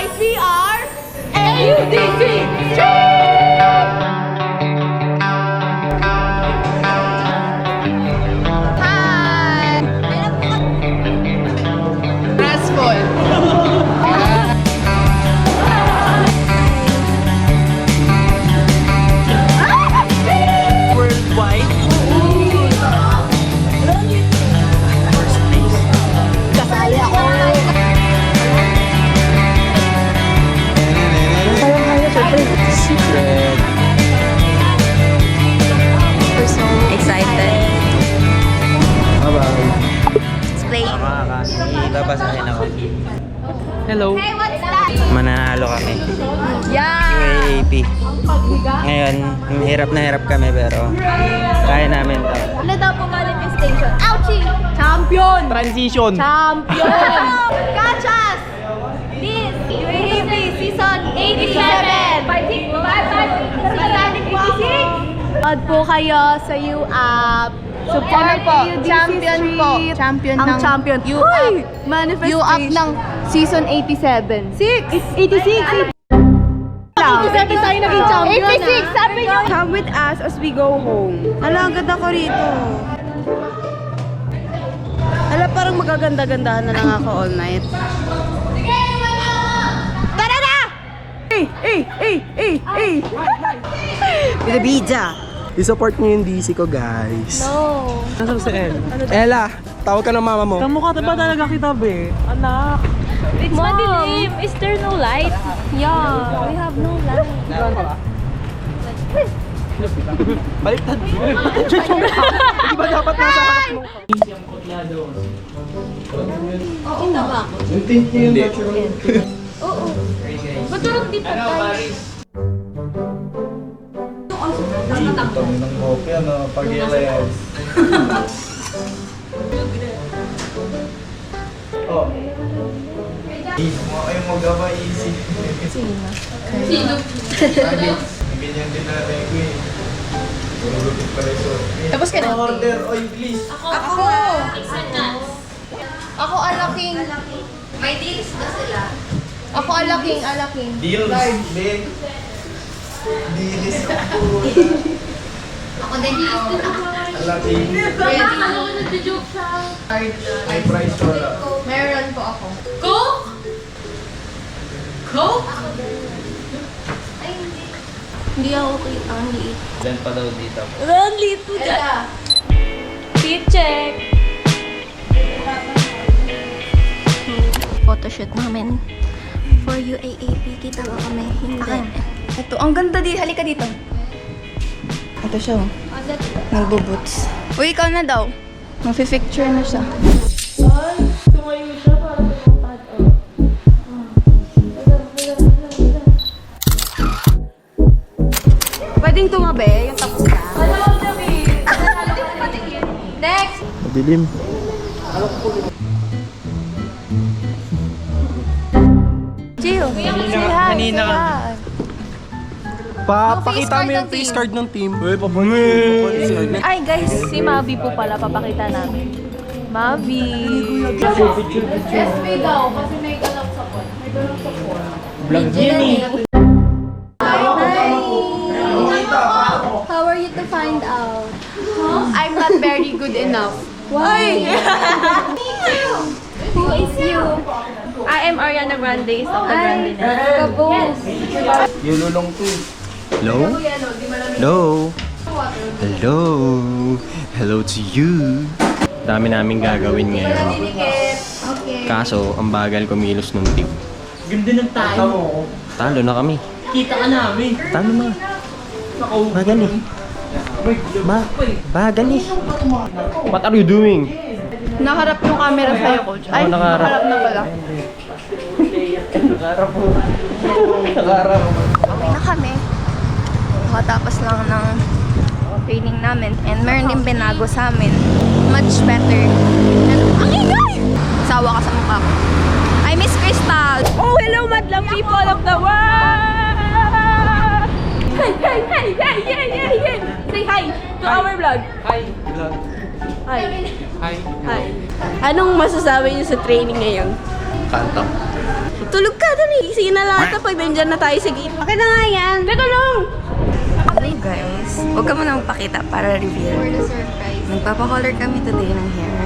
guys, we are AUDC! Hi! Stressful. Worldwide. First place. Kasali ako. Secret. We're so excited. Bye-bye. Let's play. Babasahin ako. Hello. Hey, what's that? Mananalo kami. Yeah! UAAP. Ngayon, hirap na hirap kami pero kaya namin to. Ano daw po manifestation? Ouchie! Champion! Transition. Champion! Gachas! This UAAP Season 87! Fighting! Pag po kayo sa UAP, support po, champion po. Champion ang ng champion. UAP manifestation. UAP ng Season 87. 86! 87 tayo naging champion. 86! Sabi nyo! Come with us as we go home. Ala, ang ganda ko rito. Ala, parang magaganda-gandahan na lang ako all night. Tara na! Bida-bida. I-support niyo yung DC ko, guys. No. Nasaan si El? Ella, tawag ka ng mama mo. Kamukha ba talaga kita, be? Anak. It's madilim. Is there no light? Yeah, we have no light. Baliktad. Di ba dapat nasa harap mo? Yung tint niya yung natural. Maturong dito tayo. Kami ng hopya na pag-ilayas. Oh. Mo kayong magawa easy. Sino? Ganyan din natin ko eh. Tulugin pa rin so. Tapos ka na. Order, oy please. Ako! Ako alaking. May deals na sila. Ako alaking. Deals, big. Deals ako. Ako din ako. Alaki. Nagjo-joke siya. May price wala. Meron po ako. Coke? Coke? Ay, hindi. Hindi ako kita. Ang liit. Diyan pa daw dito. Run, lito dyan. Seat check. Photoshoot namin for UAAP. Kita ba kami? Hindi. Ito, ang ganda di. Halika dito. Ito siya. Nagbuboots. Uy, ikaw na daw. Mafi-picture na siya. Pwedeng tumabi, yung tapos na. Next! Dilim. Gio, say hi. kanina say ka. hi. Pakita mo yung face face card card ng team. Ay guys, si Mavi po pala. Papakita namin. Mavi. SB daw, kasi may galap sa phone. May galap sa phone. Vlog yun eh. How are you to find out? I'm not very good enough. Why? Who is you? I am Ariana Grande of the Grande Nest. Kabos. Yululong to eh. Hello? Hello? Hello? Hello to you. Dami namin gagawin ngayon. Okay. Kaso, ang bagal kumilos nung team. Ganda ng tayo. Talo na kami. Kita ka namin. Talo na. Bagal eh. Bagal eh. What are you doing? Nakaharap yung camera sa'yo, coach. Ay, Oo, nakaharap. na pala. Okay na kami. Makatapos lang ng training namin. And meron din binago sa amin. Much better. And, ang ingay! Sawa ka sa mukha ko. I miss Crystal! Oh, hello madlang people of the world! Hey, hey, hey, hey, hey, hey, hey! Say hi to our vlog. Hi, vlog. Hi. Hi. Hi. Anong masasabi niyo sa training ngayon? Kanta. Tulog ka, dali. Sige na lang ito pag nandyan na tayo sa gate. Okay na nga yan. Teka lang. Hey guys, huwag ka muna magpakita para reveal. For the surprise. Nagpapakolor kami today ng hair.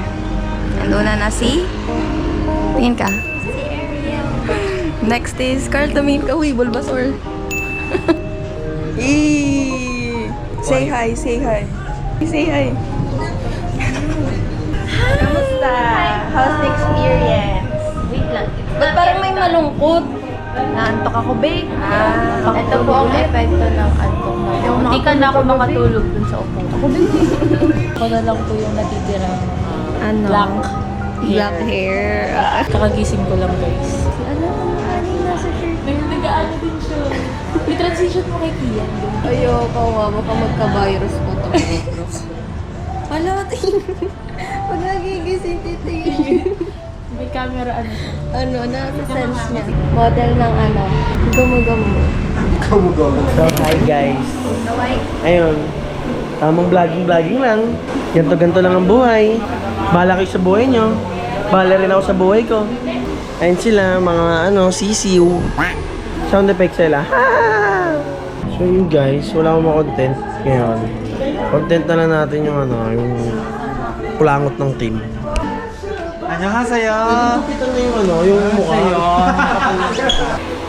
And una na si... Tingin ka. Si Ariel. Next is Carl, tumingin ka. Uy, Bulbasaur. Say hi, say hi. Say hi. Kamusta? How's the experience? Wait lang. Ba't parang may malungkot? Naantok ako, babe. Ito po ang epekto ng antok mo. Hindi ka na ako makatulog dun sa upo. Ako, babe. Ako na lang po yung natitirang Ano? Black hair. kakagising ko lang, guys. Nag-aano din siya. I-transition mo kay Kian. Ayoko nga, baka magka-virus po ito. Hala, pag nagigising titingin. May camera ano siya. Ano, nasa-sense niya. Model ng ano, gumo-gumo. Hi guys. Ayun. Tamang vlogging lang. Ganto-ganto lang ang buhay. Bahala kayo sa buhay nyo. Bahala rin ako sa buhay ko. Ayun sila, mga sisiw. Sound effects sila. So yun guys, wala akong content ngayon. Content na lang natin yung yung kulangot ng team. 안녕하세요. Kapitan na yung mukha.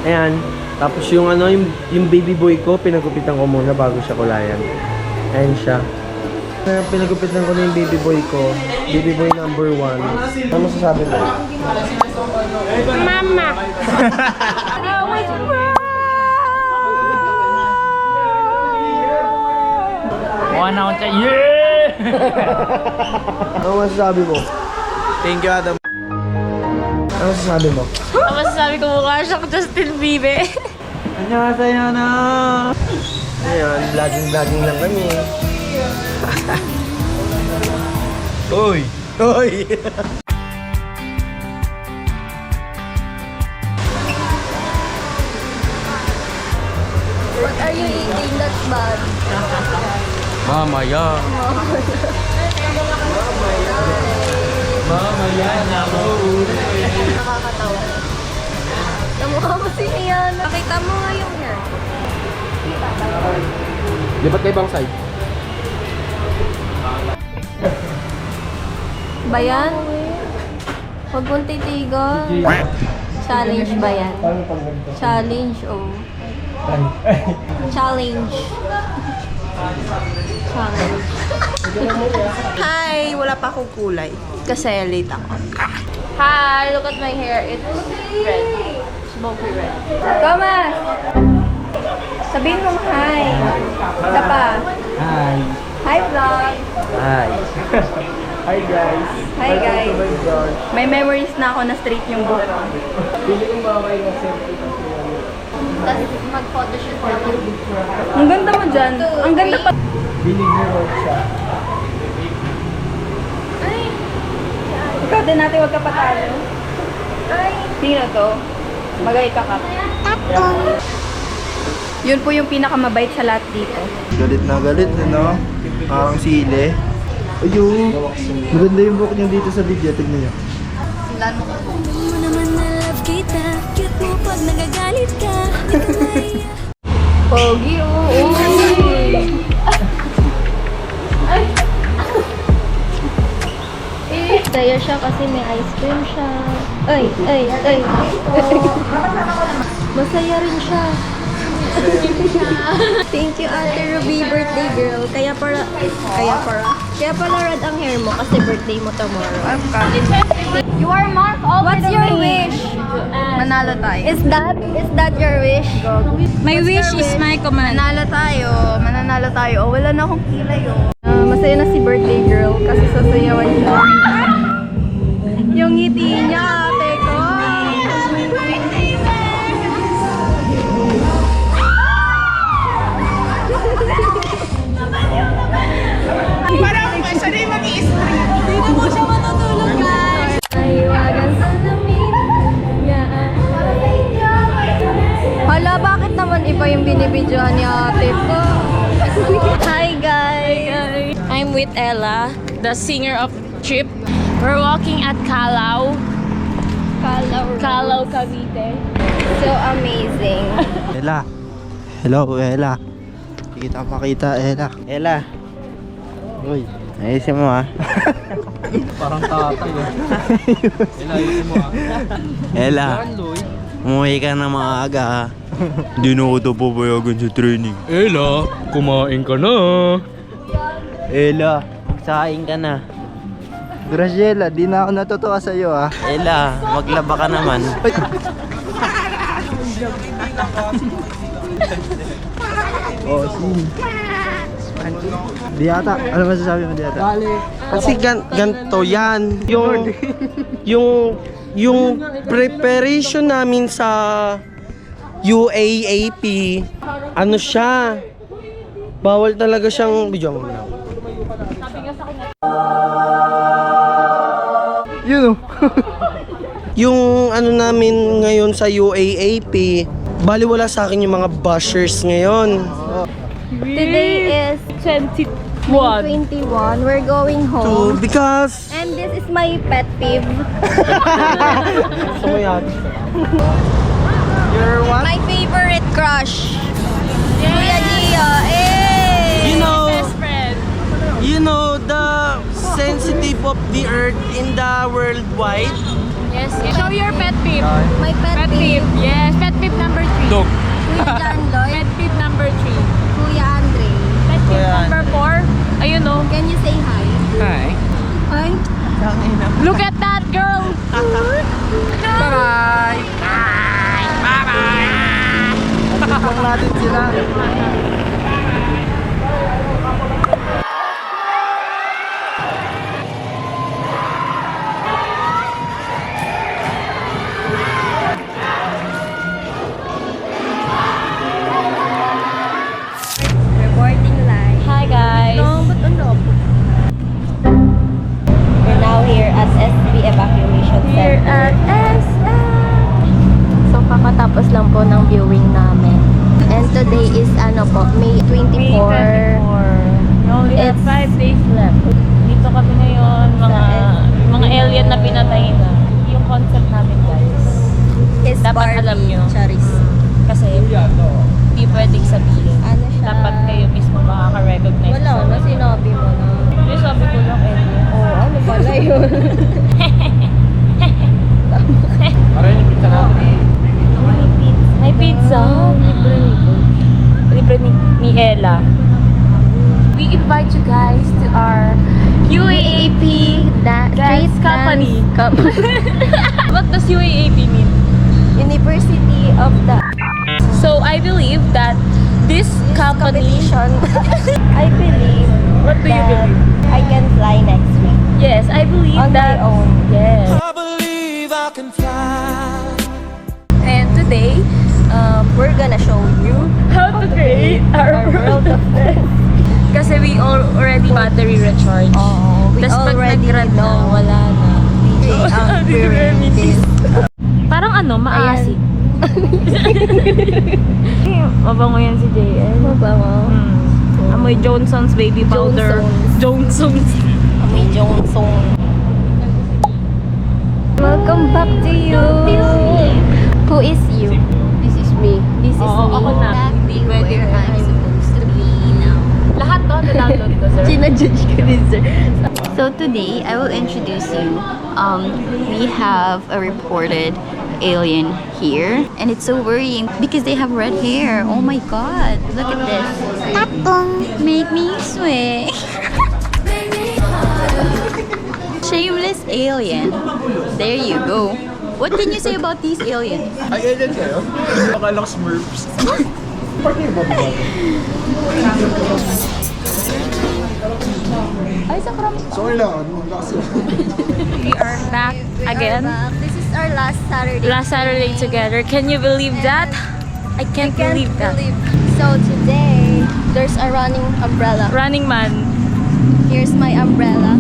Ayan. Tapos yung yung baby boy ko, pinagupitan ko muna bago siya kulayan. Ayan siya. Pinagupitan ko na yung baby boy ko. Baby boy number 1. Ano masasabi mo? Mama! Mukha na akong chay. Yeah! Ano masasabi mo? Thank you, Adam. Ano masasabi mo? Ang masasabi ko mukha siyang Justin Bieber. 안녕하세요, 나. Ayan, vlogging lang kami. Uy! Hoy! What are you eating that's bad? Mamaya. Mamaya na mo. Nakakatawa. Namukha mo si Ian. Pakita mo nga yung hair. Lipat kayo bang side? Bayan? Huwag mong titigan. Challenge ba yan? Challenge, oh. Challenge. Challenge. Hi! Wala pa akong kulay. Kasi late ako. Hi! Look at my hair. It's red. Smoky red. Thomas! Sabihin mo hi. Isa pa. Hi! Hi, vlog! Hi! Hi guys! Hi, guys! May memories na ako na straight yung buhok. Pili kong baway na selfie kasi Tapos mag-photoshoot naman. Ang ganda mo dyan. Ang ganda pa. binigyan siya. Ikaw din natin, huwag ka patalo. Sino to? Magay ka ka. Yun po yung pinakamabait sa lahat dito. Galit na galit, no? Parang sili. Ayun. Maganda yung buhok niya dito sa video. Tignan niyo. mo naman na love kita. Cute mo pag nagagalit ka. Di ko maiyak. Pogi, oo. Saya siya kasi may ice cream siya. Ay. Masaya rin siya. Thank you, Ate Ruby, birthday girl. Kaya pala red ang hair mo kasi birthday mo tomorrow. You are marked all What's your wish? Manalo tayo. Is that your wish? My wish is my command. Mananalo tayo. Oh, wala na akong kilay, oh. Masaya na si birthday girl kasi sasayawan siya. Yung ngiti niya, ate ko. Dito po siya matutulog, guys. Ayawagan sa lamig. Hala, bakit naman iba yung binibidyoan ni ate ko? Hi, guys. I'm with Ella, the singer of Trip. We're walking at Calao. Calao, Cavite. So amazing. Ella. Hello, Ella. Hindi kita makita, Ella. Ella, Uy. ayusin mo ah. Parang tatay eh. Ayusin mo ah. Ella, umuwi ka na maaga ah. Hindi na ako papayagan sa training. Ella, kumain ka na. Ella, magsaing ka na. Graciela, di na ako natutuwa sa'yo ah. Ella, maglaba ka naman. Oh, Diata, ano masasabi mo Diata? Kasi ganito yan. Yung preparation namin sa UAAP, ano siya, bawal talaga siyang video mo na. Yun oh. Yung ano namin ngayon sa UAAP, baliwala sa akin yung mga bashers ngayon. Today is 21. 21. We're going So, home. because... And this is my pet peeve. Gusto mo yan? You're what? My favorite crush. Kuya Gia. Hey! You know the sensitive of the earth in the worldwide. Yes, yes. Show your pet peeve. My pet, Pet peeve. peeve. Yes, pet peeve number 3. Dog. Kuya John Lloyd. Pet peeve number 3. Kuya Andre. Pet peeve number 4. Ayun oh. Can you say hi? Hi. Hi. Look at that girl. Bye-bye. Tignan natin sila. Reporting live. Hi guys. We're now here at SB Evacuation Here Center. at SM. So, kakatapos lang po ng viewing namin. And today is May 24. We only have It's- 5 days left. Dito kami ngayon, mga alien na pinatay na. Yung concept namin guys. Is Dapat Barbie alam nyo. Charis. Kasi hindi pwedeng sabihin. Ano siya? Dapat kayo mismo makaka-recognize. Wala na, sinabi mo na. Hindi, sabi ko lang alien. Oh, ano pala yun? May pizza. Libre ni Ella. We invite you guys to our UAAP Street company. Dance What does UAAP mean? University of the So I believe that this company. Competition. I believe What do you that believe? I can fly next week. Yes, I believe On my that. own. Yes. And today, We're gonna show you how to create our world of Kasi we already battery recharge. Oh, we Tas pag already nag-run na, know. wala na. DJ ang this. Parang maasim. Mabango yan si JL. Mabango. Amoy Johnson's baby powder. Johnson's. Amoy Johnson. Welcome back to you. Who is you? This is me. This is Oo, me. ako na. Hindi pwede I'm supposed to be now. Lahat to, download ko, sir. Sinajudge ko din, sir. So today, I will introduce you. We have a reported alien here. And it's so worrying because they have red hair. Oh my god. Look at this. Tatong. Make me swing. Shameless alien. There you go. What can you say about these aliens? Ay, alien kayo? Baka lang Smurfs. Sorry lang. We are back again. This is our last Saturday. Last Saturday together. Can you believe that? I can't believe that. So today, there's a running umbrella. Running Man, Here's my umbrella.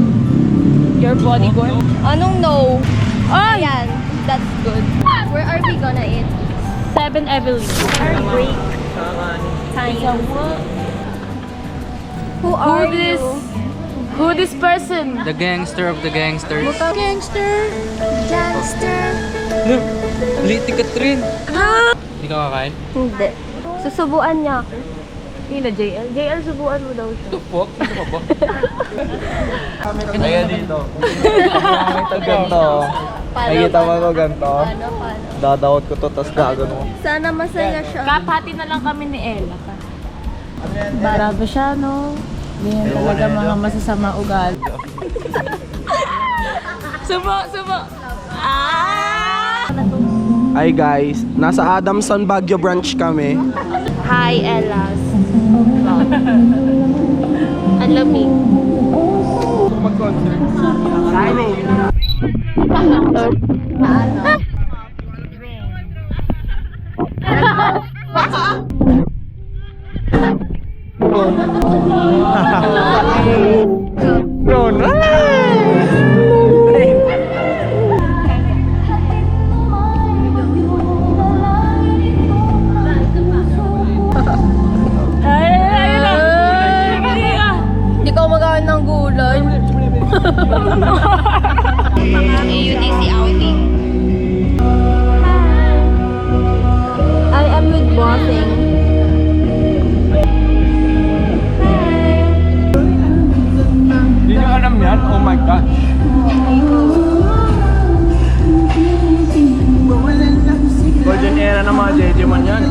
your bodyguard. Anong no? Ay! Ayan, that's good. Where are we gonna eat? 7 Evelyn. Our break time. Who are this? you? Who this person? The gangster of the gangsters. Gangster. Gangster. Liti Catherine. Hindi ka kakain? Hindi. Susubuan niya ako. Hindi na JL. JL, subuan mo daw siya. The fuck? Ano ka ba? Kaya dito. Nakita ganito. Nakikita mo ko ganito. Dadawat ko to, tapos gagano. Sana masaya siya. Kapati na lang kami ni Ella. Barado siya, no? Hindi yan talaga mga masasama ugal. Subo! Hi guys, nasa Adamson Baguio branch kami. Hi, Ellas. Ang lamig. Hindi ka kumakain ng gulay. AUDC outing. I am with bossing. Hindi nyo alam yan? Oh my gosh. Golden era ng mga Jejimon yan.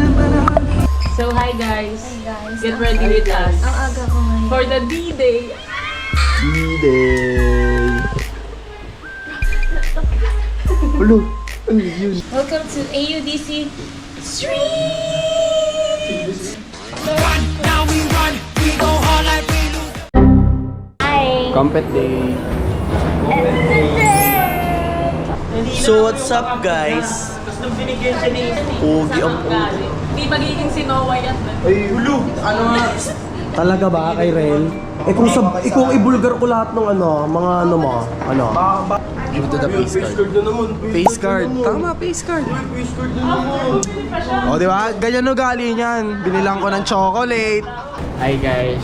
So, hi guys. Get ready with us. Ang aga ko ngayon. For the D-Day. D-Day. Ulo, ano yun? Welcome to AUDC Compet day. So what's up guys? Pogi ang pogi. Hindi magiging si Noah yan. Ay, ulo. Ano nga? Talaga ba kay Rel? Kung ibulgar ko lahat ng mga mo, Give it to the face card. Face card. Tama, face card. O, di ba? Ganyan ugali niyan. Binilang ko ng chocolate. Hi guys,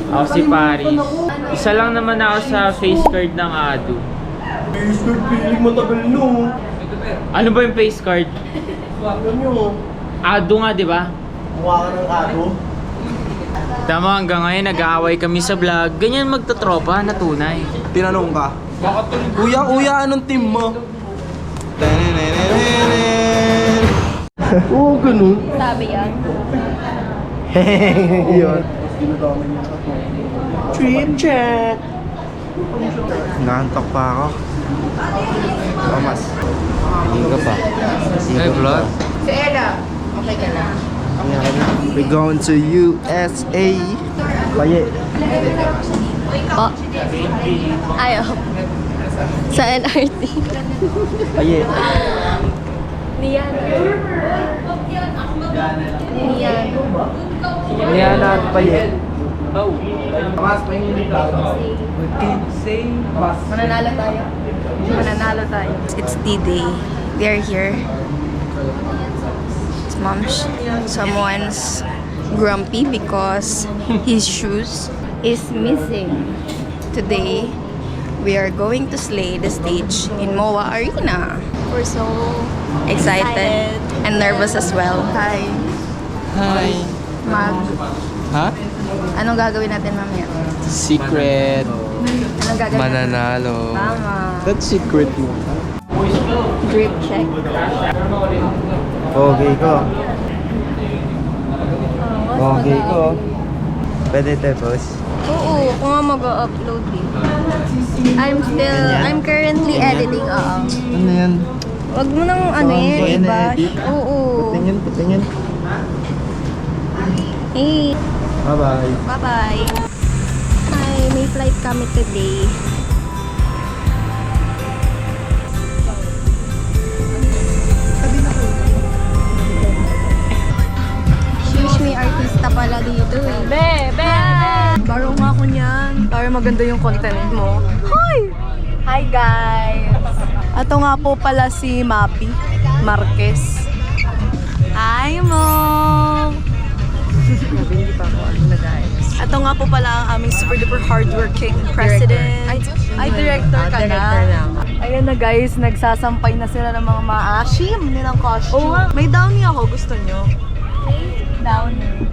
ako si Paris. Isa lang naman ako sa face card ng Adu. face card feeling matagal no. Ano ba yung face card? Ano nyo? Adu nga, di ba? Mukha ka ng ato. Tama, hanggang ngayon nag-aaway kami sa vlog. Ganyan magtatropa na tunay. Tinanong ka. Kuya, anong team mo? Oo, ganun. Sabi yan. Yun. Trip check. Naantok pa ako. Thomas. Hindi ka pa. Hey, vlog. Si Ella, okay ka na? We're going to USA. Paye. Oh. Ayaw. Sa LRT. Paye. Niyan. Niyan. Niyan at paye. Mananalo tayo. Mananalo tayo. It's D-Day. They're here. It's mom's. Someone's grumpy because his shoes is missing. Today, we are going to slay the stage in MOA Arena. We're so excited and nervous as well. Hi. Hi. Mag. Ha? Anong gagawin natin mamaya? Secret. Anong gagawin Mananalo. Tama. That's secret mo. Drip check. Okay ko. Okay ko. Pwede tapos. Oo, kung nga mag-upload eh. I'm currently editing, Ano yan? Wag mo nang iba. edit. Oo. Patingin. Hey, Bye-bye. bye-bye. Hi, may flight kami today. Sheesh, may artista pala dito eh. Baro nga ako niyan. Para maganda yung content mo. Hi! Hi guys! Ato nga po pala si Mapi Marquez. Hi mo! Hindi pa ako na guys. Ito nga po pala ang aming super duper hardworking president. Ay, director ka na. Ayan na guys, nagsasampay na sila ng mga maasim nilang costume. May downy ako, gusto nyo? Downy.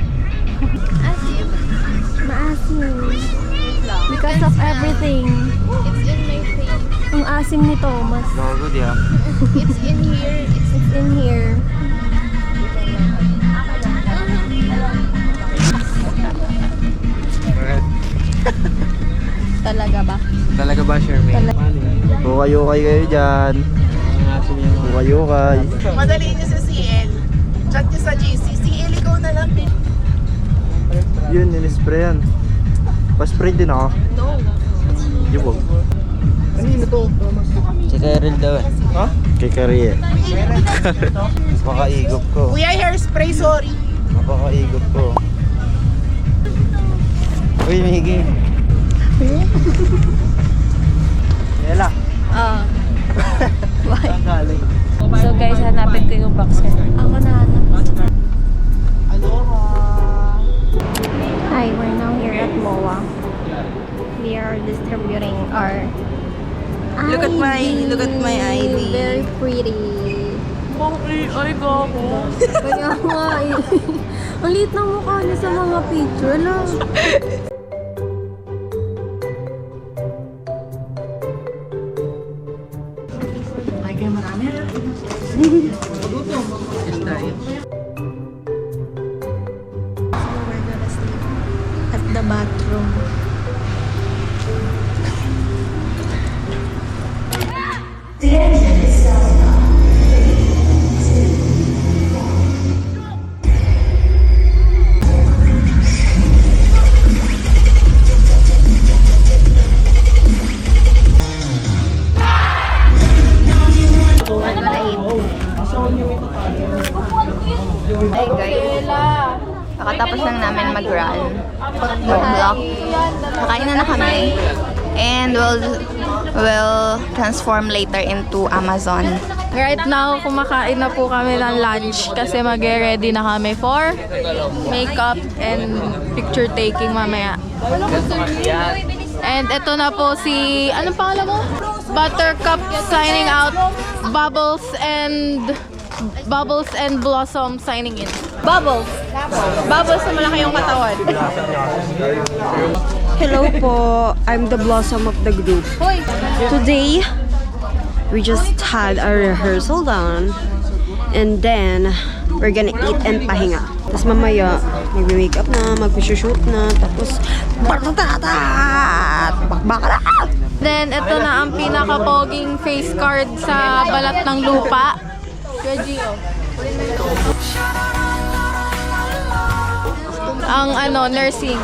Maasim. Because of everything. It's in my face. Ang asim nito, mas... Bago di ah. It's in here. It's in here. Talaga ba? Talaga ba, Shermaine? Hukay-hukay kayo dyan. Hukay-hukay. Madali niyo sa CL. Chat niyo sa GC. CL, ikaw na lang. Yun, in-sprayan. Pa-spray din ako. No. Yun. Kanino to? Si Karel daw eh. Ha? Kay Kariel. Makaigop ko. Kuya, hairspray, sorry. Makaigop ko. Uy, Miggy. Yela. Why? So guys, hanapin ko yung box kanina. Ako na hanap. Hi, we're now here at MOA. We are distributing our Look at my ID. Very pretty. Ay, gago. Kaya nga eh. Ang liit ng mukha niya sa mga picture lang. At the bathroom. Hey guys. Kakatapos lang namin mag-run. Mag-block. Kakain na kami. And we'll transform later into Amazon. Right now, kumakain na po kami ng lunch kasi mag-ready na kami for makeup and picture taking mamaya. And ito na po si, anong pangalan mo? Buttercup signing out, Bubbles and Blossom signing in. Bubbles! Bubbles na malaki yung katawan. Hello po. I'm the blossom of the group. Hoy! Today, we just had our rehearsal done. And then, we're gonna eat and pahinga. Tapos mamaya, mag-makeup na, mag-shoot na, tapos bakbaka na! Then, ito na ang pinaka-poging face card sa balat ng lupa. Gio. Ang nursing.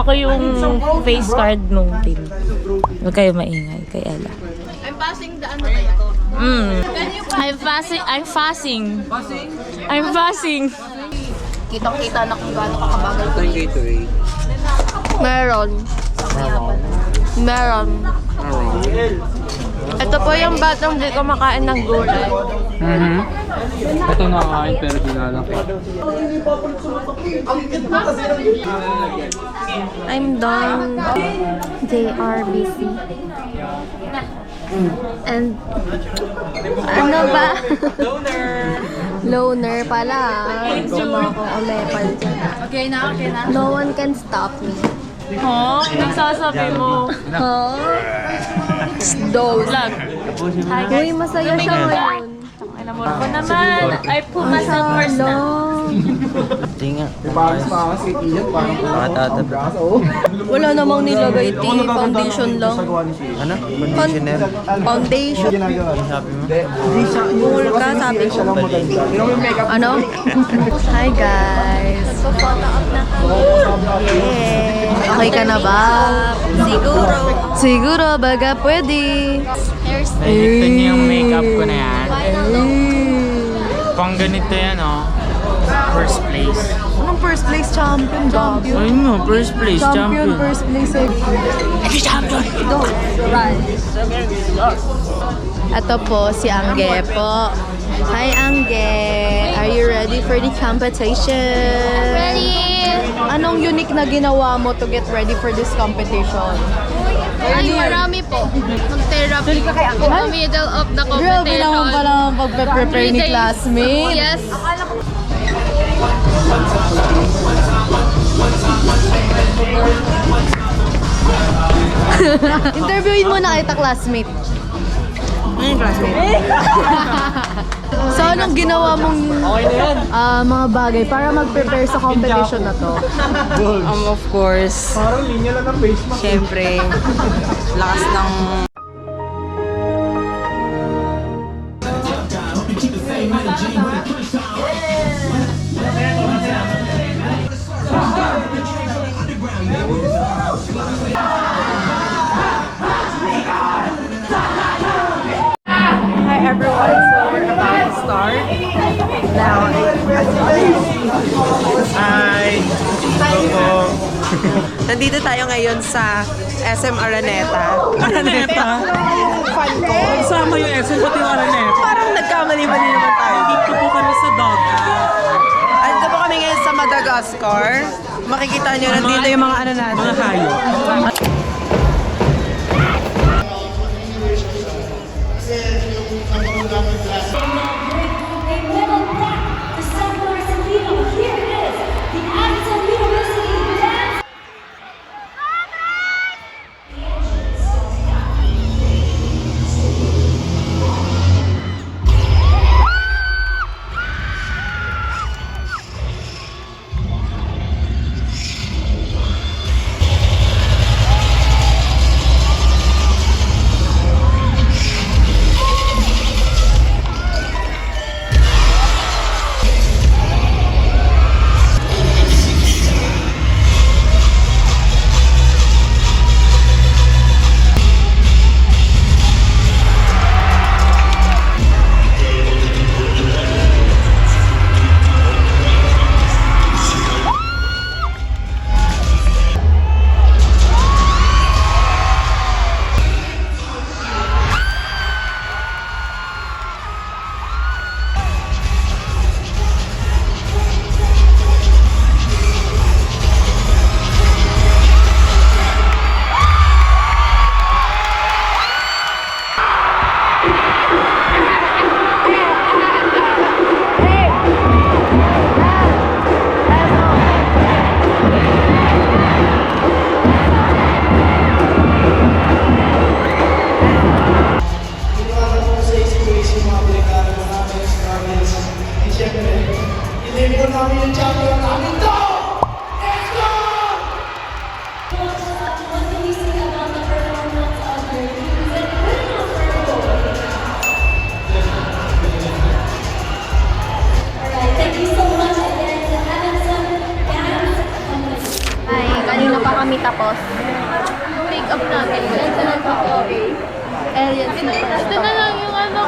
Ako yung face card nung team. Huwag kayo maingay kay Ella. I'm passing the ano kaya? I'm fasting. Kitang-kita na kung gaano kakabagal ko. Meron. Ito po yung batang di kumakain ng gulay. Ito nakakain pero dinalaki. I'm done. JRBC. And ano ba? Loner pala. Okay na. No one can stop me. Oh, nagsasabi mo. Huh? Dose. Vlog. Uy, masaya siya ngayon. Ako naman. I put myself first na. Tinga. Pakas kay Ian, parang Nakatatap. Wala namang nilagay foundation lang. Ano? Conditioner? Foundation. Sabi mo? Bungol ka, sabi ko. Ano? Hi guys. Photo up na kami. Okay ka na ba? Siguro. Siguro, baga pwede. Nakikita niyo yung makeup ko na yan. Pang ganito yan, oh. first place. Anong first place? Champion. Ayun nga, first place, champion. First place. Ito po, si Angge po. Hi, Angge. Are you ready for the competition? Ready? Anong unique na ginawa mo to get ready for this competition? Ay, marami po. Mag-therapy in the middle of the Grabe naman competition. pala ang pagpe-prepare ni 3 days. classmate. Yes. Interviewin mo na kita, classmate. So, anong ginawa mong mga bagay para mag-prepare sa competition na to? Of course, Parang linya lang ng face mask. syempre, lakas ng Hi everyone, so we're about to start. Now, Hi! Hello. nandito tayo ngayon sa SM Araneta. Araneta? Sama yung SM pati yung Araneta. Parang nagkamali-mali naman tayo. Dito po kami sa dog. Andito po kami ngayon sa Madagascar. Makikita nyo, nandito yung mga ano natin. Mga hayop. Ay, kanina pa kami tapos. Pick up natin. Aliens na pa. Ito na lang yung ano.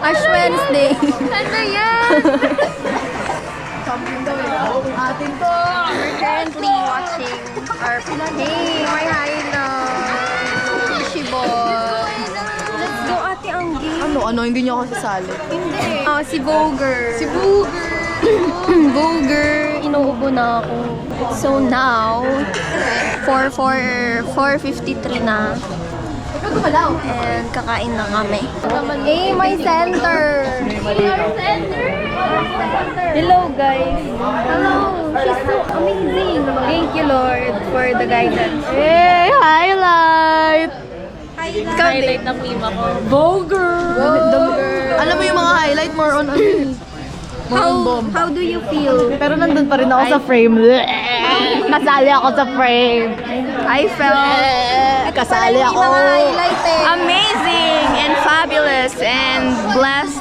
Ash Wednesday. Ano yan? Atin to. We're currently watching our Hey, my highlight. Sushi boy. Let's go, Ate Anggi. Ano, hindi niyo ako sasali. Hindi. Si Voger. Si Voger. Voger. Inuubo na ako. So now, 4:53 na. And kakain na kami. Hey, my center! Hello, guys! Hello! She's so amazing! Thank you, Lord, for the guidance. Hey, highlight! Highlight ng mima ko. Alam mo yung mga highlight, more on ano eh. More on bomb. How do you feel? Pero nandun pa rin ako sa frame. Kasali ako sa frame. I felt Kasali ako. amazing and fabulous and blessed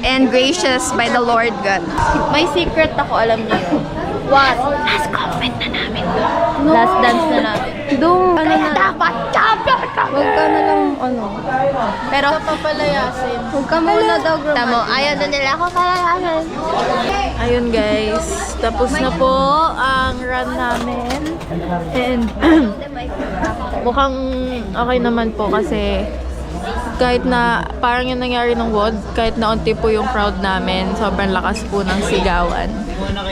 and gracious by the Lord God. May secret ako, alam niyo yun. What? Last comment na namin. Last dance na namin. Doon, ano na. Dapat champion Huwag ka na lang, ano. Pero papalayasin. Huwag ka muna daw, Gromati. Tamo, ayaw na nila ako kalayasin. Ayun guys, tapos na po ang run namin. And mukhang okay naman po kasi kahit na parang yung nangyari ng WOD, kahit na unti po yung crowd namin, sobrang lakas po ng sigawan.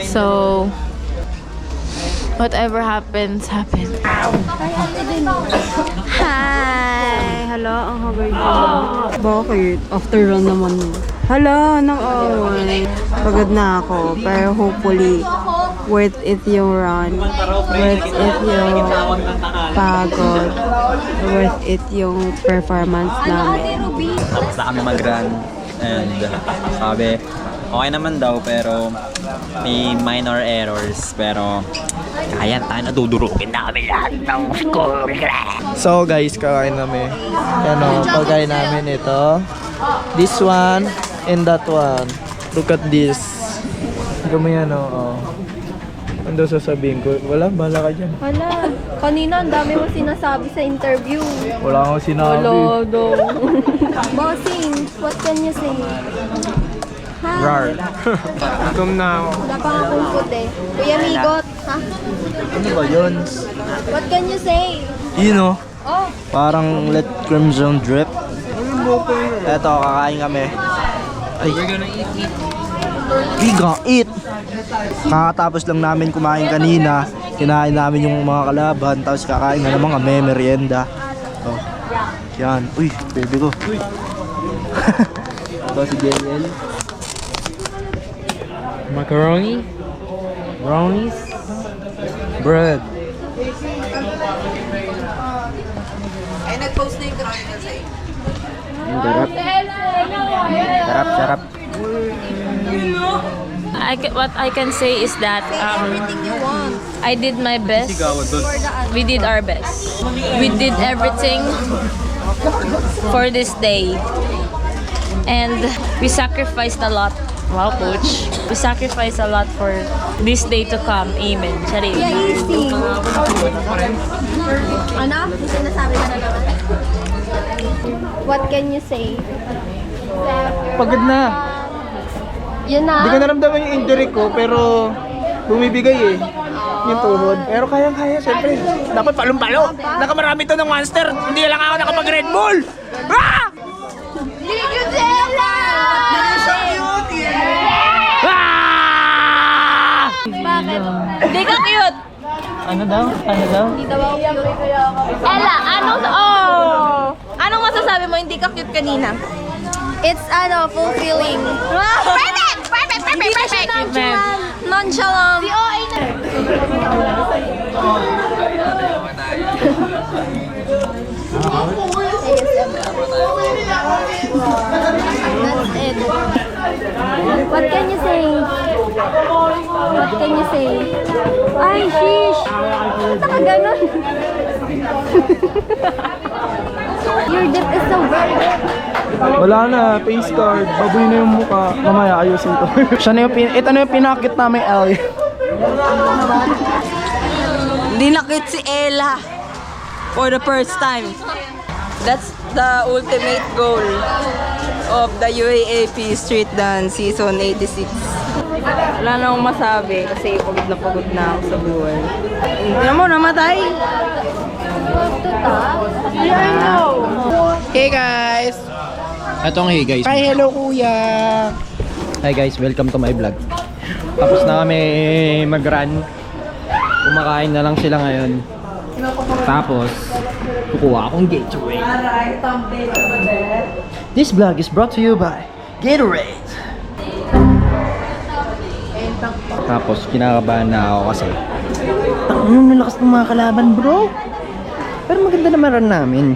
So, whatever happens, happens. Hi! Hello, ang haggard ko. Bakit? After run naman. Hala, nang-away. Pagod na ako, pero hopefully, worth it yung run. Worth it yung pagod. Worth it yung performance namin. Tapos na kami mag-run. And sabi, okay naman daw pero may minor errors. Pero kaya tayo natudurugin namin lahat ng score. So guys, kakain namin. Yan o, pagkain namin ito. This one and that one. Look at this. Gamay yan o. Ano sasabihin ko? Wala, bahala ka dyan. Wala. Kanina, ang dami mo sinasabi sa interview. Wala akong sinabi. Bossing, what can you say? Ha? Rar. Gutom na ako. Wala pa nga kumput eh. Kuya Migot, ha? Ano ba yun? What can you say? Yun o. Oh, Parang let crimson drip. Eto, kakain kami. Ay. We're gonna eat. Kakatapos lang namin kumain kanina. Kinain namin yung mga kalaban. Tapos kakain na naman kami, merienda. Oh. Yan. Uy, baby ko. Ito si JL. Macaroni? Brownies? Bread. Sarap. What I can say is that I did my best. We did our best. We did everything for this day. And we sacrificed a lot. Wow, coach. We sacrificed a lot for this day to come. Amen. Charing. Kuya Easy. Ano? May sinasabi ka na naman. What can you say? Pagod na. Yun na. Hindi ko naramdaman yung injury ko, pero bumibigay eh. Yung tuhod. Pero kayang-kaya, syempre. Dapat palong-palo. Nakamarami to ng Monster. Hindi lang ako nakapag-Red Bull. Ah! Bakit? Hindi ka cute! Ano daw? Ella, anong masasabi mo hindi ka cute kanina? It's fulfilling. Perfect! Nonchalant. Si OA na. That's it. What can you say? What can you say? Ay, sheesh! Punta ka ganun. Your dip is so very deep. Wala na, face card. Baboy na yung mukha. Mamaya, ayusin ko. Siya na yung ito na yung pinakit namin L. Dinakit si Ella for the first time. That's the ultimate goal of the UAAP Street Dance Season 86. Wala na akong masabi kasi pagod na ako sa buhay. Hindi mo namatay. Hey guys! Etong hey guys. Hi, hello kuya! Hi guys, welcome to my vlog. Tapos na kami mag-run. Kumakain na lang sila ngayon. Tapos, kukuha akong Gatorade. This vlog is brought to you by Gatorade. Tapos, kinakabahan na ako kasi ang lalakas ng mga kalaban, bro. Pero maganda naman run namin.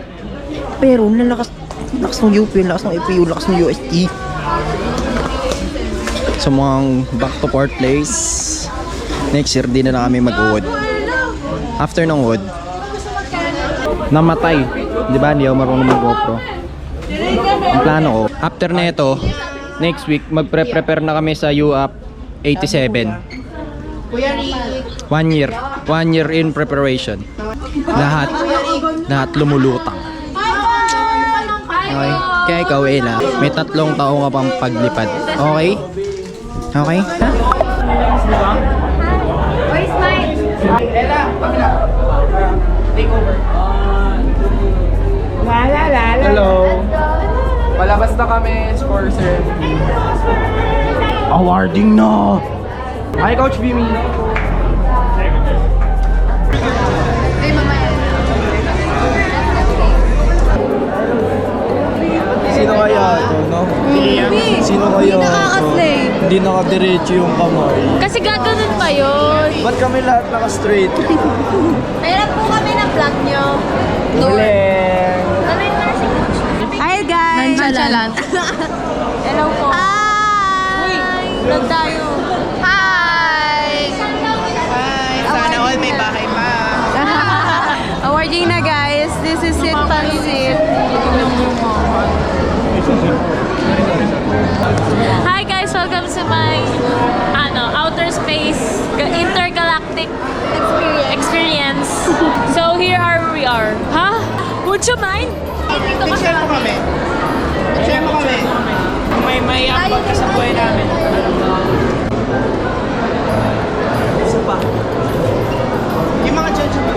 Pero, lalakas ng UP, lakas ng APU, lakas ng UST. So, mga back to court place. Next year, di na kami mag-wood. After ng wood, namatay. Di ba? Hindi ako marunong mag-GoPro. Ang plano ko, after na ito, next week, magpre-prepare na kami sa UAP 87. 1 year. 1 year in preparation. Lahat lumulutang. Kaya ikaw, Ella, may 3 taong ka pang paglipad. Okay? Okay? Ha? Where's mine? Hello. Palabas na kami, score sir. Awarding na! Hi, Coach Bimi. Sino kaya ito, no? Sino kaya ito? Hindi nakadiretso yung kamay. Kasi gaganon pa yun. Ba't kami lahat naka-straight? Mayroon po kami ng vlog nyo. Galing! Hi guys! Nonchalant. Hello po. Hi! Vlog tayo. Hi! Sana all may bahay pa. Awarding na guys. This is it pansit. Hi guys! Welcome to my outer space intergalactic experience. So here we are. Huh? Would you mind? Share mo kami. Share mo kami. May ambag ka sa buhay namin. Isa pa. Yung mga judge mo.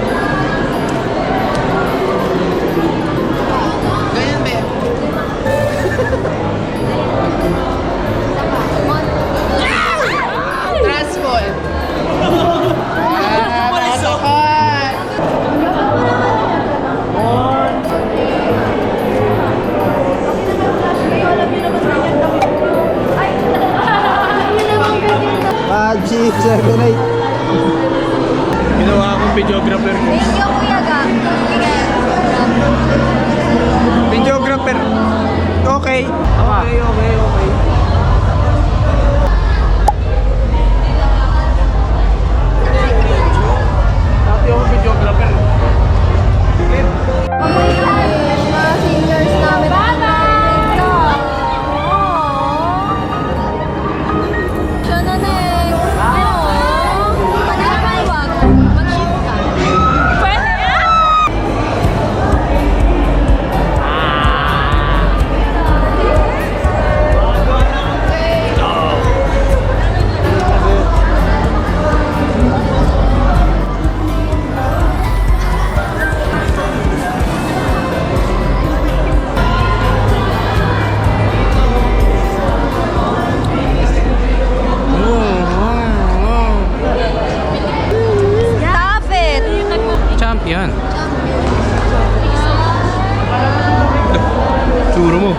Ganyan ba? Trustful. Masukot. Magic, 7, 8. Ginawa akong videographer ko. Thank you, Kuya Gam. Videographer. Okay. Okay. Dati ako videographer. Oh my gosh, mga seniors namin. Bye-bye! Siya na next. Hello? Pwede naman wag. Mag-shift ka. Pwede yan? Stop it! Champion. Tsura mo.